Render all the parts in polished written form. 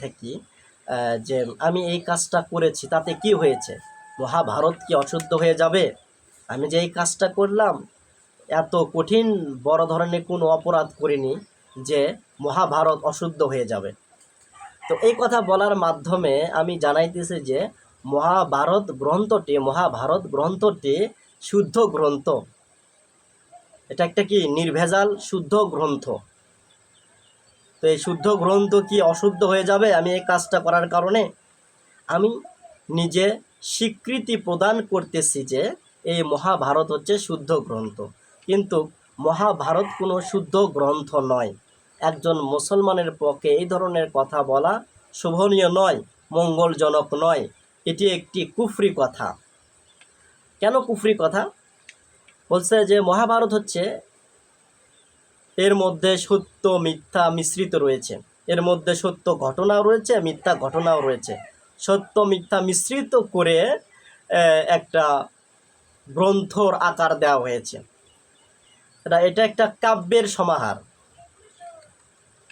থাকি যে আমি এই কাজটা করেছি তাতে কি হয়েছে, মহাভারত কি অশুদ্ধ হয়ে যাবে? আমি যে এই কাজটা করলাম এত কঠিন বড় ধরনের কোনো অপরাধ করিনি যে মহাভারত অশুদ্ধ হয়ে যাবে। তো এই কথা বলার মাধ্যমে আমি জানাইতেছি যে মহাভারত গ্রন্থটি শুদ্ধ গ্রন্থ। এটা একটা কি নির্ভেজাল শুদ্ধ গ্রন্থ। তো এই শুদ্ধ গ্রন্থ কি অশুদ্ধ হয়ে যাবে আমি এই কাজটা করার কারণে? আমি নিজে স্বীকৃতি প্রদান করতেছি যে এই মহাভারত হচ্ছে শুদ্ধ গ্রন্থ, কিন্তু মহাভারত কোনো শুদ্ধ গ্রন্থ নয়। একজন মুসলমানের পক্ষে এই ধরনের কথা বলা শোভনীয় নয়, মঙ্গলজনক নয়। এটি একটি কুফরি কথা। কেন কুফরি কথা? বলছে যে মহাভারত হচ্ছে, এর মধ্যে সত্য মিথ্যা মিশ্রিত রয়েছে, এর মধ্যে সত্য ঘটনাও রয়েছে, মিথ্যা ঘটনাও রয়েছে। সত্য মিথ্যা মিশ্রিত করে একটা গ্রন্থর আকার দেওয়া হয়েছে। এটা একটা কাব্যের সমাহার।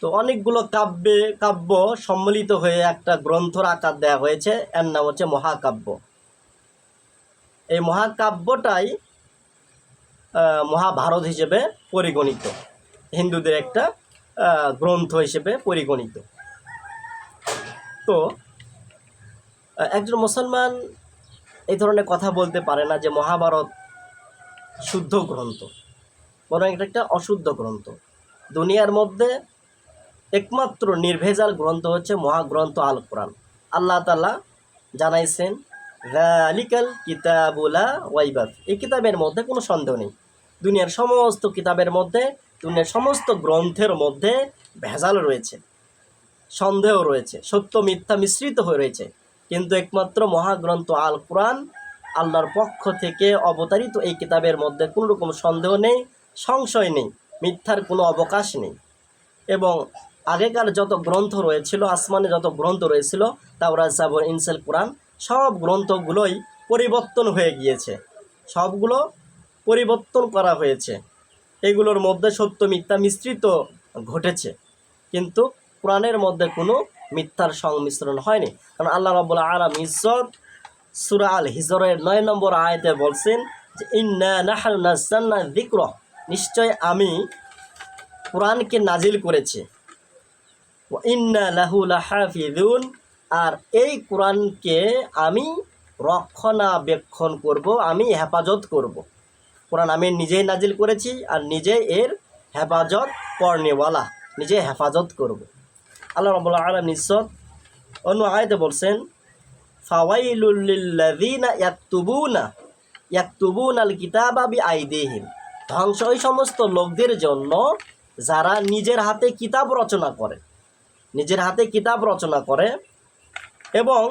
তো অনেকগুলো কাব্য সম্মিলিত হয়ে একটা গ্রন্থর আকার দেওয়া হয়েছে, এর নাম হচ্ছে মহাকাব্য। এই মহাকাব্যটাই মহাভারত হিসেবে পরিগণিত, হিন্দুদের একটা গ্রন্থ হিসেবে পরিগণিত। তো একজন মুসলমান এই ধরনের কথা বলতে পারে না যে মহাভারত শুদ্ধ গ্রন্থ, বরং এটা একটা অশুদ্ধ গ্রন্থ। দুনিয়ার মধ্যে একমাত্র নির্ভেজাল গ্রন্থ হচ্ছে মহাগ্রন্থ আল কোরআন। আল্লাহ তাআলা জানাইছেন যালিকাল কিতাবুলা ওয়াইবা ফি, এই কিতাবের মধ্যে কোনো সন্দেহ নেই। দুনিয়ার সমস্ত কিতাবের মধ্যে, দুনিয়ার সমস্ত গ্রন্থের মধ্যে ভেজাল রয়েছে, সন্দেহ রয়েছে, সত্য মিথ্যা মিশ্রিত হয়ে রয়েছে, কিন্তু একমাত্র মহাগ্রন্থ আল কোরআন আল্লাহর পক্ষ থেকে অবতারিত এই কিতাবের মধ্যে কোনো রকম সন্দেহ নেই, সংশয় নেই, মিথ্যার কোনো অবকাশ নেই। এবং আগেকার যত গ্রন্থ রয়েছিল, আসমানে যত গ্রন্থ রয়েছিল, তাওরাত, জাবুর, ইনজিল, কোরআন, সব গ্রন্থগুলোই পরিবর্তন হয়ে গিয়েছে, সবগুলো পরিবর্তন করা হয়েছে। এগুলোর মধ্যে সত্য মিথ্যা মিশ্রিত ঘটেছে, কিন্তু কোরআনের মধ্যে কোনো মিথ্যার সংমিশ্রণ হয়নি। কারণ আল্লাহ রাব্বুল আলামিন সূরা আল হিজরের 9 নম্বর আয়াতে বলছেন যে ইন্না নাহনু নাযালনা যিকরা, নিশ্চয় আমি কোরআনকে নাজিল করেছি, ওয়া ইন্না লাহু লাহাফিজুন, আর এই কোরআনকে আমি রক্ষণাবেক্ষণ করব, আমি হেফাজত করব। কোরআন আমি নিজেই নাজিল করেছি আর নিজেই এর হেফাজত করনেওয়ালা, নিজে হেফাজত করব। আল্লাহ রাব্বুল আলামিন অন্য আয়াতে বলছেন ফাওয়াইলুল লিল্লাযিনা ইয়াকতুবুনাল কিতাবা বিআইদিহিম, ধ্বংস ওই সমস্ত লোকদের জন্য যারা নিজের হাতে কিতাব রচনা করে এবং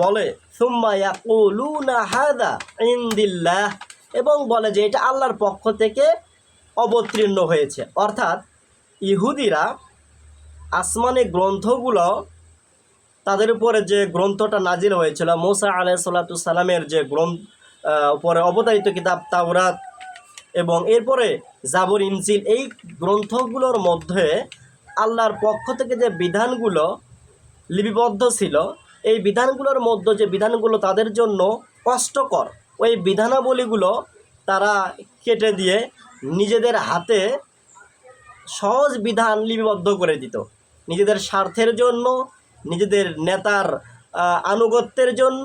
বলে সুম্মা ইয়াকুলুনা হাযা ইনদিল্লাহ, এবং বলে যে এটা আল্লাহর পক্ষ থেকে অবতীর্ণ হয়েছে। অর্থাৎ ইহুদিরা আসমানে গ্রন্থগুলো, তাদের উপরে যে গ্রন্থটা নাজিল হয়েছিল মূসা আলাইহিস সালামের যে উপরে অবতারিত কিতাব তাওরাত, এবং এরপরে জাবুর, ইনজিল, এই গ্রন্থগুলোর মধ্যে আল্লাহর পক্ষ থেকে যে বিধানগুলো লিপিবদ্ধ ছিল, এই বিধানগুলোর মধ্যে যে বিধানগুলো তাদের জন্য কষ্টকর, ওই বিধানাবলীগুলো তারা কেটে দিয়ে নিজেদের হাতে সহজ বিধান লিপিবদ্ধ করে দিত। নিজেদের স্বার্থের জন্য, নিজেদের নেতার আনুগত্যের জন্য,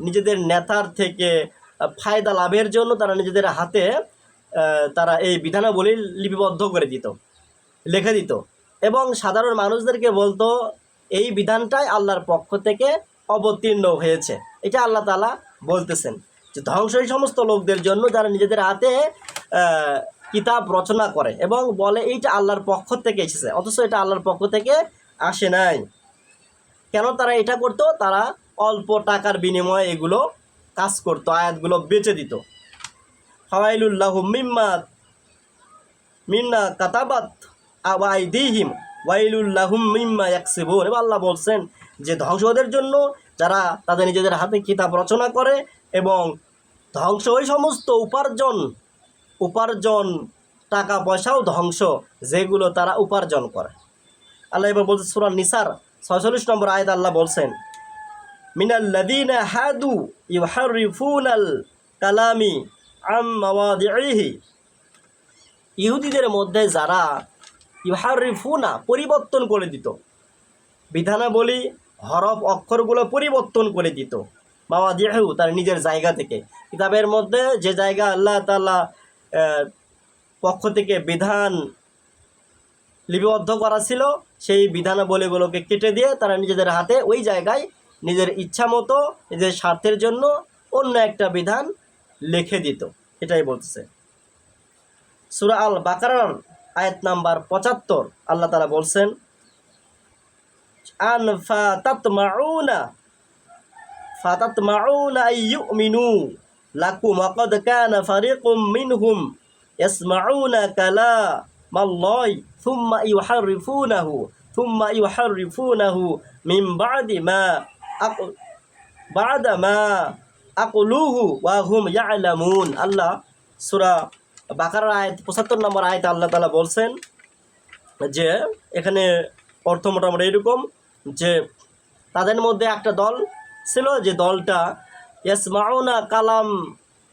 নিজেদের নেতার থেকে ফায়দা লাভের জন্য তারা নিজেদের হাতে তারা এই বিধানাবলী লিপিবদ্ধ করে দিত, লিখে দিত, এবং সাধারণ মানুষদেরকে বলতো এই বিধানটাই আল্লাহর পক্ষ থেকে অবতীর্ণ হয়েছে। এটা আল্লাহ তাআলা বলতেছেন যে ধ্বংস এই সমস্ত লোকদের জন্য যারা নিজেদের হাতে কিতাব রচনা করে এবং বলে এইটা আল্লাহর পক্ষ থেকে এসেছে, অথচ এটা আল্লাহর পক্ষ থেকে আসে নাই। কেন তারা এটা করতো? তারা অল্প টাকার বিনিময়ে এগুলো কাজ করতো, আয়াতগুলো বেচে দিত। ফাওয়াইলুল লাহুম মিম্মা কাতাবাত আইদিহিম ওয়াইলুল লাহুম মিম্মা ইয়াকসিবুন। এবং আল্লাহ বলছেন যে ধ্বংস ওদের জন্য যারা তাদের নিজেদের হাতে কিতাব রচনা করে, এবং ধ্বংস ওই সমস্ত উপার্জন টাকা পয়সাও ধ্বংস যেগুলো তারা উপার্জন করে। আল্লাহ এবার বলছে সূরা নিসার 46 নম্বর আয়াত আল্লাহ বলছেন, মিনাল্লাযীনা হাদু ইউহাররিফুনাল কালামি আম মাওয়াদিহি, ইহুদিদের মধ্যে যারা ইউহাররিফুনা পরিবর্তন করে দিত, বিধানাবলী হরফ অক্ষরগুলো পরিবর্তন করে দিত, মাওয়াদিহু তার নিজের জায়গা থেকে, কিতাবের মধ্যে যে জায়গা আল্লাহ তাআলা পক্ষ থেকে বিধান লিপিবদ্ধ করা ছিল সেই বিধানাবলীগুলোকে কেটে দিয়ে তারা নিজেদের হাতে ওই জায়গায় নিজের ইচ্ছা মতো নিজের স্বার্থের জন্য অন্য একটা বিধান লিখে দিত। এটাই বলতেছে। সূরা আল বাকারার আয়াত নাম্বার 75 আল্লাহ তাআলা বলছেন, আন ফাতাতমাউনা আইয়ুমিনু লাকুম ওয়াকাদ কানা ফারিকুম মিনহুম ইয়াসমাউনা কালামাল্লাহি থুম্মা ইউহাররিফুনাহু মিন বা'দা মা আকুলুহু ওয়া হুম ইয়ালামুন। আল্লাহ সূরা বাকারার আয়াত 75 নম্বর আয়াতে আল্লাহ তাআলা বলছেন যে এখানে অর্থ মোটামুটি এরকম যে তাদের মধ্যে একটা দল ছিল যে দলটা ইয়াসমাউনা কালাম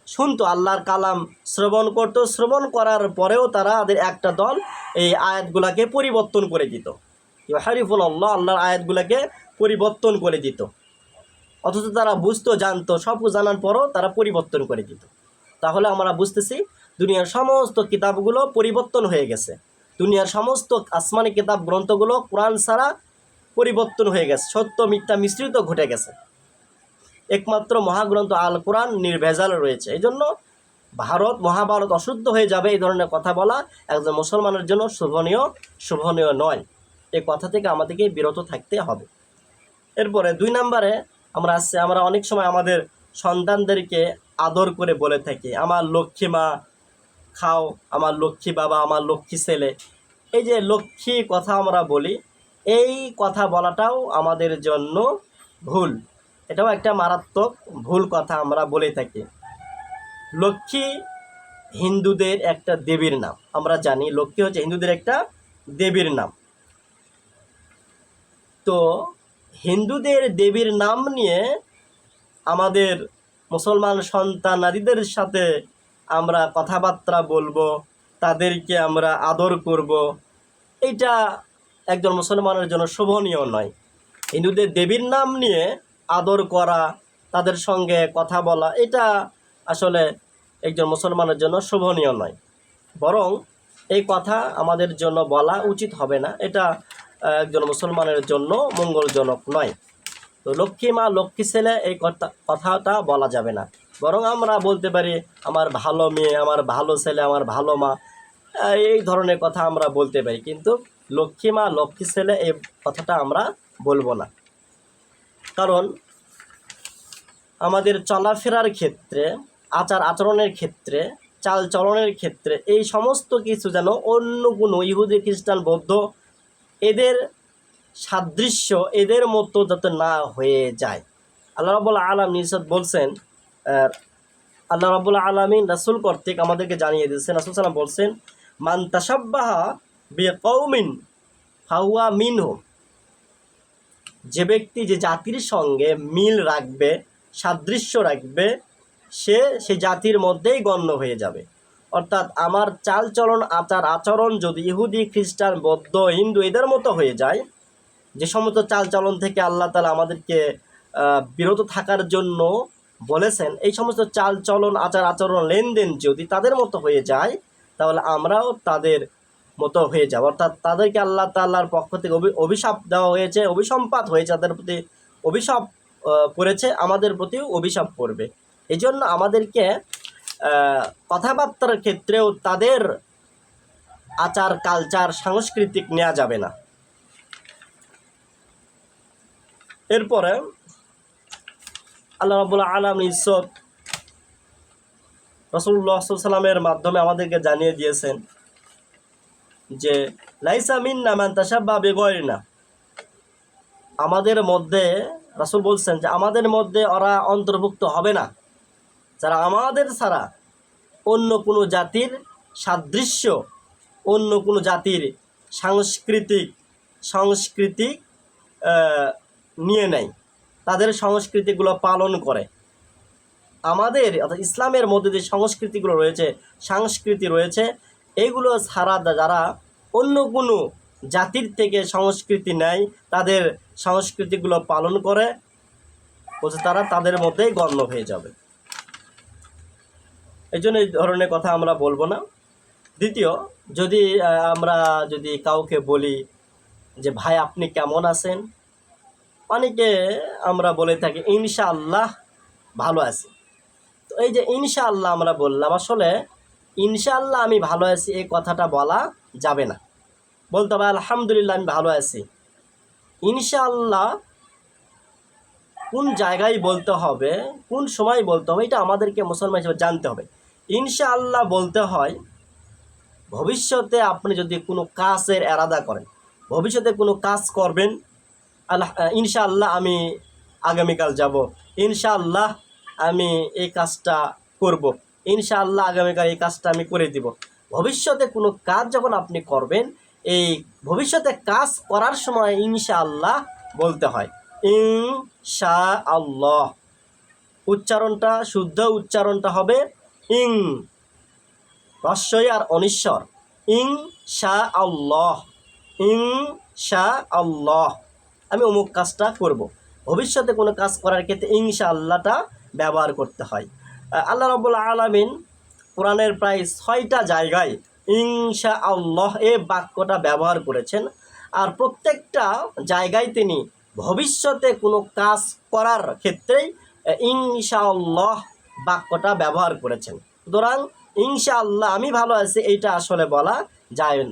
শুনতো, আল্লাহর কালাম শ্রবণ করত, শ্রবণ করার পরেও তাদের একটা দল এই আয়াতগুলোকে পরিবর্তন করে দিত। ইউহারিফুনাল্লাহ, আল্লাহর আয়াতগুলোকে পরিবর্তন করে দিত, অথচ তারা বুঝতো, জানতো, সব জানার পরও তারা পরিবর্তন করে দিত। তাহলে আমরা বুঝতেছি দুনিয়ার সমস্ত কিতাবগুলো পরিবর্তন হয়ে গেছে, দুনিয়ার সমস্ত আসমানি কিতাব গ্রন্থগুলো কোরআন ছাড়া পরিবর্তন হয়ে গেছে, সত্য মিথ্যা মিশ্রিত ঘটে গেছে। একমাত্র মহাগ্রন্থ আল কোরআন নির্ভেজাল রয়েছে। এই জন্য মহাভারত অশুদ্ধ হয়ে যাবে এই ধরনের কথা বলা একজন মুসলমানের জন্য শোভনীয় নয়। এই কথা থেকে আমাদেরকে বিরত থাকতে হবে। এরপরে 2 নম্বরে আমরা অনেক সময় আমাদের সন্তানদেরকে আদর করে বলে থাকি, আমার লক্ষ্মী মা খাও, আমার লক্ষ্মী বাবা, আমার লক্ষ্মী ছেলে। এই যে লক্ষ্মী কথা আমরা বলি, এই কথা বলাটাও আমাদের জন্য ভুল, এটাও একটা মারাত্মক ভুল কথা আমরা বলে থাকি। লক্ষ্মী হিন্দুদের একটা দেবীর নাম, আমরা জানি লক্ষ্মী হচ্ছে হিন্দুদের একটা দেবীর নাম। তো হিন্দুদের দেবীর নাম নিয়ে আমাদের মুসলমান সন্তানাদিদের সাথে আমরা কথাবার্তা বলবো, তাদেরকে আমরা আদর করব, এটা একজন মুসলমানের জন্য শোভনীয় নয়। হিন্দুদের দেবীর নাম নিয়ে আদর করা, তাদের সঙ্গে কথা বলা, এটা আসলে একজন মুসলমানের জন্য শোভনীয় নয়। বরং এই কথা আমাদের জন্য বলা উচিত হবে না, এটা একজন মুসলমানের জন্য মঙ্গলজনক নয়। তো লক্ষ্মী মা, লক্ষ্মী ছেলে এই কথাটা বলা যাবে না। বরং আমরা বলতে পারি আমার ভালো মেয়ে, আমার ভালো ছেলে, আমার ভালো মা, এই ধরনের কথা আমরা বলতে পারি। কিন্তু লক্ষ্মী মা, লক্ষ্মী ছেলে এই কথাটা আমরা বলবো না। কারণ আমাদের চলাফেরার ক্ষেত্রে, আচার আচরণের ক্ষেত্রে, চাল চলনের ক্ষেত্রে এই সমস্ত কিছু যেন অন্য কোনো ইহুদি, খ্রিস্টান, বৌদ্ধ এদের সাদৃশ্য, এদের মতো যাতে না হয়ে যায়। আল্লাহ রাব্বুল আলামিন বলছেন, আল্লাহ রাব্বুল আলামিন রাসূল কর্তৃক আমাদেরকে জানিয়ে দিয়েছেন, রাসূল সাল্লাল্লাহু আলাইহি ওয়াসাল্লাম বলছেন, মান তাশাব্বাহা বিকওমিন ফাহুয়া মিনহুম, যে ব্যক্তি যে জাতির সঙ্গে মিল রাখবে, সাদৃশ্য রাখবে, সে জাতির মধ্যেই গণ্য হয়ে যাবে। অর্থাৎ আমার চাল চলন, আচার আচরণ যদি ইহুদি, খ্রিস্টান, বৌদ্ধ, হিন্দু এদের মতো হয়ে যায়, যে সমস্ত চাল চলন থেকে আল্লাহ তাআলা আমাদেরকে বিরত থাকার জন্য বলেছেন, এই সমস্ত চাল চলন, আচার আচরণ, লেনদেন যদি তাদের মতো হয়ে যায়, তাহলে আমরাও তাদের মতো হয়ে যাব। অর্থাৎ তাদেরকে আল্লাহ তাআলার পক্ষ থেকে অভিশাপ দেওয়া হয়েছে, অভিসম্পাত হয়েছে, তাদের প্রতি অভিশাপ পড়েছে, আমাদের প্রতিও অভিশাপ পড়বে। এই জন্য আমাদেরকে কথাবার্তার ক্ষেত্রেও তাদের আচার, কালচার, সাংস্কৃতিক নেওয়া যাবে না। এরপরে আল্লাহ রাব্বুল আলামিন রাসূলুল্লাহ সাল্লাল্লাহু আলাইহি ওয়াসাল্লামের মাধ্যমে আমাদেরকে জানিয়ে দিয়েছেন যে লাইসা মিন্না মান তাশাব্বাহা বিগায়রিনা, আমাদের মধ্যে, রাসূল বলছেন যে আমাদের মধ্যে ওরা অন্তর্ভুক্ত হবে না যারা আমাদের ছাড়া অন্য কোনো জাতির সাদৃশ্য, অন্য কোনো জাতির সাংস্কৃতিক নিয়ে নেয়, তাদের সংস্কৃতিগুলো পালন করে। আমাদের অর্থাৎ ইসলামের মধ্যে যে সংস্কৃতিগুলো রয়েছে, সংস্কৃতি রয়েছে, এইগুলো ছাড়া যারা অন্য কোনো জাতির থেকে সংস্কৃতি নেয়, তাদের সংস্কৃতিগুলো পালন করে, বলছে তারা তাদের মধ্যেই গণ্য হয়ে যাবে। এই জন্য এই ধরনের কথা আমরা বলবো না। দ্বিতীয়, আমরা যদি কাউকে বলি যে ভাই আপনি কেমন আছেন, অনেকে আমরা বলে থাকি ইনশাআল্লাহ ভালো আছি। তো এই যে ইনশাআল্লাহ আমরা বললাম, আসলে ইনশাআল্লাহ আমি ভালো আছি এই কথাটা বলা যাবে না, বলতে হবে আলহামদুলিল্লাহ আমি ভালো আছি। ইনশাআল্লাহ কোন জায়গায় বলতে হবে, কোন সময় বলতে হবে, এটা আমাদেরকে মুসলমান হিসেবে জানতে হবে। ইনশাআল্লাহ বলতে হয় ভবিষ্যতে আপনি যদি কোনো কাজের এরাদা করেন, ভবিষ্যতে কোনো কাজ করবেন, ইনশাআল্লাহ আমি আগামীকাল যাব, ইনশাআল্লাহ আমি এই কাজটা করব, ইনশাআল্লাহ আগামীকাল এই কাজটা আমি করে দিব। ভবিষ্যতে কোনো কাজ যখন আপনি করবেন, এই ভবিষ্যতে কাজ করার সময় ইনশাআল্লাহ বলতে হয়। ইনশাআল্লাহ উচ্চারণটা, শুদ্ধ উচ্চারণটা হবে ইং, রস্বই আর অনিশ্বর, ইনশাআল্লাহ, ইনশাআল্লাহ আমি অমুক কাজটা করব। ভবিষ্যতে কোনো কাজ করার ক্ষেত্রে ইনশাআল্লাহটা ব্যবহার করতে হয়। আল্লাহ রাব্বুল আলামিন কোরআনের প্রায় 6টা জায়গায় ইনশাআল্লাহ এই বাক্যটা ব্যবহার করেছেন, আর প্রত্যেকটা জায়গায় তিনি ভবিষ্যতে কোনো কাজ করার ক্ষেত্রেই ইনশাআল্লাহ বাক্যটা ব্যবহার করেছেন। সুতরাং ইনশাআল্লাহ আমি ভালো আছি এইটা আসলে বলা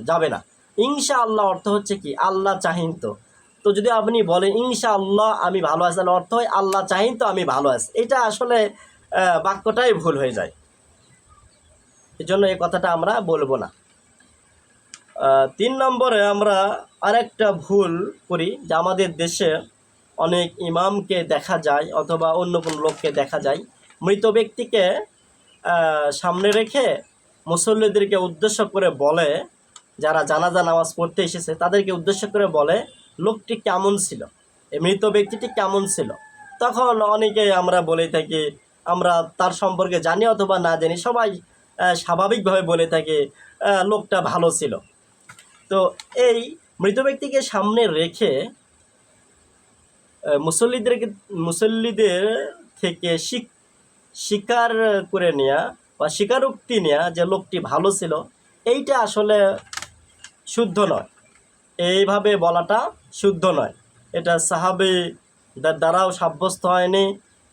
যাবে না। ইনশাআল্লাহ অর্থ হচ্ছে কি, আল্লাহ চাহিন তো। তো যদি আপনি বলেন ইনশাআল্লাহ আমি ভালো আছি, তাহলে অর্থ হয় আল্লাহ চাহিন তো আমি ভালো আছি, এটা আসলে বাক্যটাই ভুল হয়ে যায়। এই জন্য এই কথাটা আমরা বলবো না। 3 নম্বরে আমরা আরেকটা ভুল করি, যে আমাদের দেশে অনেক ইমামকে দেখা যায় অথবা অন্য কোনো লোককে দেখা যায়, মৃত ব্যক্তিকে সামনে রেখে মুসল্লিদেরকে উদ্দেশ্য করে বলে, যারা জানাজা নামাজ পড়তে এসেছে তাদেরকে উদ্দেশ্য করে বলে লোকটি কেমন ছিল, এই মৃত ব্যক্তিটি কেমন ছিল। তখন অনেকে আমরা বলে থাকি, আমরা তার সম্পর্কে জানি অথবা না জানি, সবাই স্বাভাবিকভাবে বলে থাকে লোকটা ভালো ছিল। তো এই মৃত ব্যক্তিকে সামনে রেখে মুসল্লিদের থেকে স্বীকার করে নেওয়া বা স্বীকারোক্তি নেওয়া যে লোকটি ভালো ছিল, এইটা আসলে শুদ্ধ নয়। এইভাবে বলাটা শুদ্ধ নয়। এটা সাহাবী দ্বারাও সাব্যস্ত হয়নি,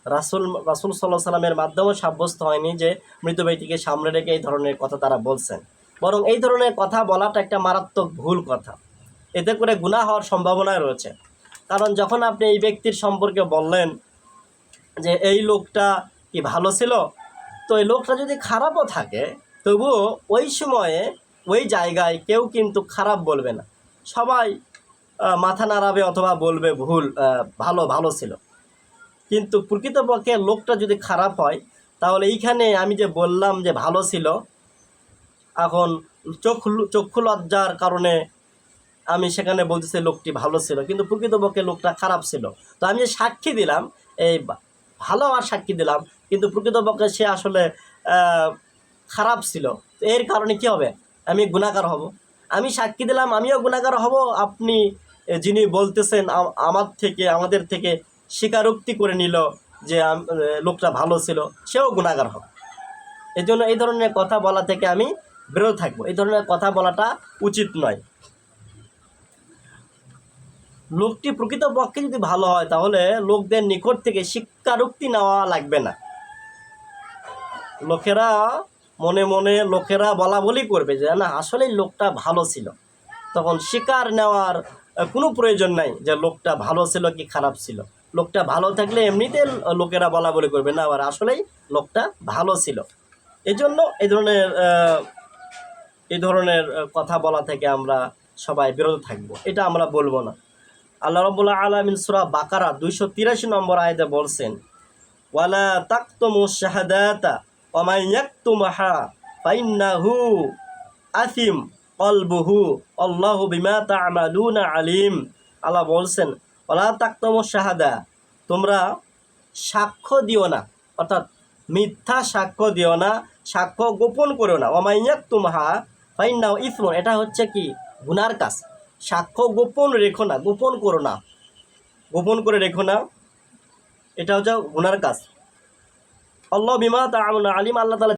রাসূল সাল্লাল্লাহু সাল্লামের মাধ্যমেও সাব্যস্ত হয়নি যে মৃত ব্যক্তিকে সামনে রেখে এই ধরনের কথা তারা বলছেন। বরং এই ধরনের কথা বলাটা একটা মারাত্মক ভুল কথা, এতে করে গুনাহ হওয়ার সম্ভাবনা রয়েছে। কারণ যখন আপনি এই ব্যক্তির সম্পর্কে বললেন যে এই লোকটা কি ভালো ছিল, তো এই লোকটা যদি খারাপও থাকে তবুও ওই সময়ে ওই জায়গায় কেউ কিন্তু খারাপ বলবে না, সবাই মাথা নাড়াবে অথবা বলবে ভালো ছিল। কিন্তু প্রকৃতপক্ষে লোকটা যদি খারাপ হয়, তাহলে এইখানে আমি যে বললাম যে ভালো ছিল, এখন চক্ষু লজ্জার কারণে আমি সেখানে বলতেছি লোকটি ভালো ছিল, কিন্তু প্রকৃতপক্ষে লোকটা খারাপ ছিল। তো আমি যে সাক্ষী দিলাম, এই ভালো আর সাক্ষী দিলাম, কিন্তু প্রকৃতপক্ষে সে আসলে খারাপ ছিল, এর কারণে কি হবে, আমি গুনাহগার হব। আমি সাক্ষী দিলাম, আমিও গুনাহগার হব, আপনি যিনি বলতেছেন আমাদের থেকে স্বীকারোক্তি করে নিল যে লোকটা ভালো ছিল, সেও গুনাহগার হবে। এই জন্য এই ধরনের কথা বলা থেকে আমি বিরত থাকবো, এই ধরনের কথা বলাটা উচিত নয়। লোকটি প্রকৃতপক্ষে যদি ভালো হয়, তাহলে লোকদের নিকট থেকে স্বীকারোক্তি নেওয়া লাগবে না। লোকেরা মনে মনে বলা বলি করবে যে না আসলেই লোকটা ভালো ছিল, তখন স্বীকার নেওয়ার কোনো প্রয়োজন নাই যে লোকটা ভালো ছিল কি খারাপ ছিল। লোকটা ভালো থাকলে এমনিতে লোকেরা বলা বলি করবে না, আবার আসলেই লোকটা ভালো ছিল। এই জন্য এই ধরনের কথা বলা থেকে আমরা সবাই বিরত থাকব, এটা আমরা বলবো না। আল্লাহ রাব্বুল আলামিন সূরা বাকারা 283 নম্বর আয়াতে বলছেন, ওয়ালা তাকতুমু শাহাদাতা ওয়া মান ইয়াকতুমহা ফাইন্নাহু আথিম কলবুহু আল্লাহু বিমা তা'মালুনা আলিম। আল্লাহ বলছেন ওয়ালা তাকতুমু শাহাদা, তোমরা সাক্ষ্য দিও না, অর্থাৎ মিথ্যা সাক্ষ্য দিও না, সাক্ষ্য গোপন করো না। ওয়া মাইয়াক তুমহা ফাইন্নাহু ইসমুন, এটা হচ্ছে কি গুনার কাজ। সাক্ষ্য গোপন রেখো না, গোপন করো না, গোপন করে রেখো না, এটা হচ্ছে গুনার কাজ। আল্লাহ বিমা তা'মালুন আলিম, আল্লাহ তাআলা